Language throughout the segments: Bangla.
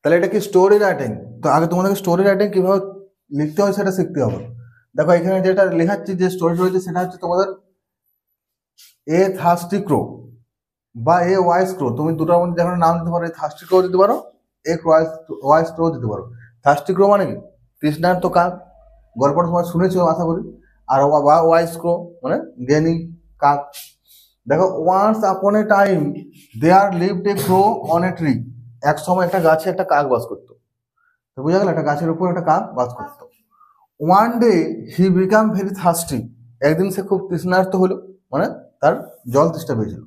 তাহলে এটা কি স্টোরি রাইটিং। তো আগে তোমাদেরকে স্টোরি রাইটিং কিভাবে লিখতে হয় সেটা শিখতে হবে। দেখো এখানে যেটা লেখাচ্ছি যে স্টোরি রয়েছে সেটা হচ্ছে তোমাদের এ থার্স্টি ক্রো বা এ ওয়াইস ক্রো, তুমি দুটোর মধ্যে যেখানে নাম দিতে পারো, থার্স্টি ক্রো দিতে পারো, এক ওয়াইস ক্রো দিতে পারো। থার্স্টি ক্রো মানে কি তৃষ্ণার তো কাক, গল্পটা তোমার শুনেছো আশা করি। আর ওয়াইস ক্রো মানে জ্ঞানী কাক। দেখো once upon a time there lived a crow on a tree, এক সময় একটা গাছে একটা কাক বাস করতো। তো বোঝা গেল একটা গাছের উপর একটা কাক বাস করতো। One day he become very thirsty, একদিন সে খুব তৃষ্ণার্ত হলো, মানে তার জল তৃষ্ণা পেয়েছিল।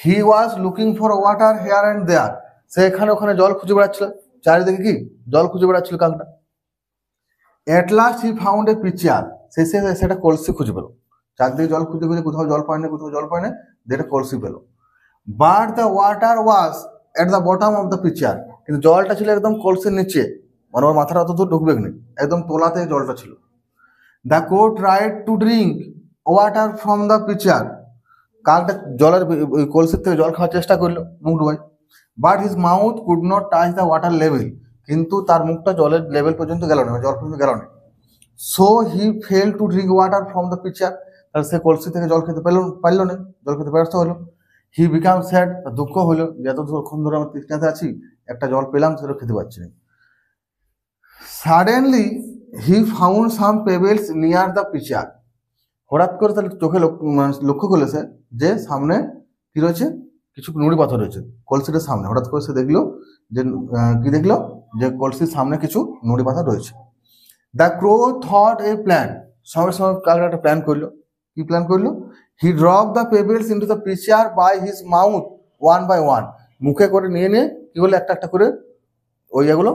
He was looking for water here and there, সে এখানে ওখানে জল খুঁজে বেড়াচ্ছিল, চারিদিকে কি জল খুঁজে বেড়াচ্ছিল কাকটা। At last he found a pitcher, শেষে সেটা কলসি খুঁজে পেলো, চারদিকে জল খুঁজে খুঁজে কোথাও জল পায় না, কোথাও জল পায় না, যেটা কলসি পেলো। But the water was at the bottom of the pitcher, কিন্তু জলটা ছিল একদম কলসির নিচে, মানে ওর মাথাটা অত দূর ঢুকবে না, একদম তোলাতে জলটা ছিল। The crow tried to drink water from the pitcher, কাকটা জলের ওই কলসির থেকে জল খাওয়ার চেষ্টা করলো মুখ ডুবাই, but his mouth could not touch the water level, কিন্তু তার মুখটা জলের লেভেল পর্যন্ত গেল না, জল পর্যন্ত গেল না। So he fail to drink water from the pitcher, তাহলে সে কলসি থেকে জল খেতে পারলো না, জল খেতে ব্যর্থ হলো। হি বিকাম স্যাড, দুঃখ হলো যে এতক্ষণ ধরে আমরা তৃষ্ণাতে আছি, একটা জল পেলাম সেটা খেতে পারছি না। Suddenly he found some pebbles near the pitcher, হঠাৎ করে তাহলে চোখে লক্ষ্য করলো সে যে সামনে কি রয়েছে, কিছু নুড়ি পাথর রয়েছে কলসিটার সামনে। হঠাৎ করে সে দেখলো যে কি দেখলো, যে কলসির সামনে কিছু নুড়ি পাথর রয়েছে। The crow thought a plan, সঙ্গে সঙ্গে কাকটা একটা প্ল্যান করলো। কি প্ল্যান করলো? He drop the pebbles into the pitcher by his mouth one by one, মুখে করে নিয়ে নিয়ে কি করলো, একটা একটা করে ওই এগুলো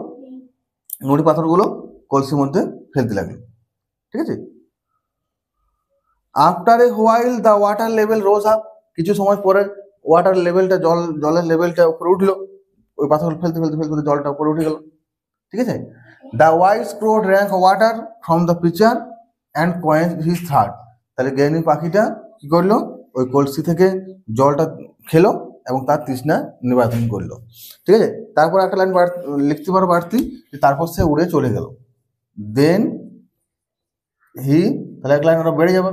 নুড়ি পাথরগুলো কলসির মধ্যে ফেলতে লাগলো। ঠিক আছে। After a while the water level rose up, কিছু সময় পরে ওয়াটার লেভেলটা জলের লেভেলটা উপরে উঠলো, ওই পাথর ফেলতে ফেলতে ফেলতে জলটা উপরে উঠে গেল। ঠিক আছে। The wise crow drank water from the pitcher and quenched his thirst, তাহলে জ্ঞানী পাখিটা কি করলো, ওই কলসি থেকে জলটা খেলো এবং তার তৃষ্ণা নিবারণ করলো। ঠিক আছে। তারপর একটা লাইন লিখতে পারো বাড়তি, তারপর সে উড়ে চলে গেল। দেন হি, তাহলে এক লাইন ওটা বেড়ে যাবে,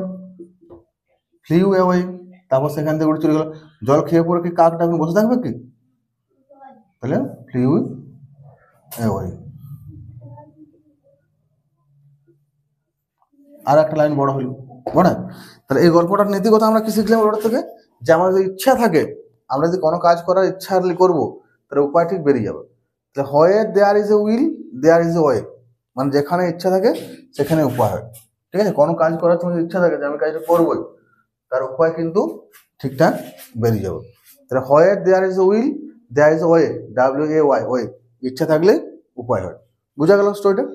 ফ্লিউ অ্যাওয়ে, তারপর সেখান থেকে উড়ে চলে গেল। জল খেয়ে পরে কি কাকটা এখন বসে থাকবে কি, তাহলে ফ্লিউ অ্যাওয়ে। আর একটা লাইন বড় হলো, বড়। তাহলে এই গল্পটার নীতি কথা আমরা কি শিখলাম ওটা থেকে, যে আমাদের যদি ইচ্ছা থাকে, আমরা যদি কোনো কাজ করার ইচ্ছা করবো, তাহলে উপায় ঠিক বেরিয়ে যাবে। তাহলে হয় there is a will there is a way, মানে যেখানে ইচ্ছা থাকে সেখানে উপায় হয়। ঠিক আছে। কোনো কাজ করার তোমার ইচ্ছা থাকে যে আমি কাজটা করবোই, তার উপায় কিন্তু ঠিকঠাক বেরিয়ে যাবে। তাহলে হয় there is a will there is a way, WAY, way, ইচ্ছা থাকলে উপায় হয়। বুঝা গেল স্টোরিটা?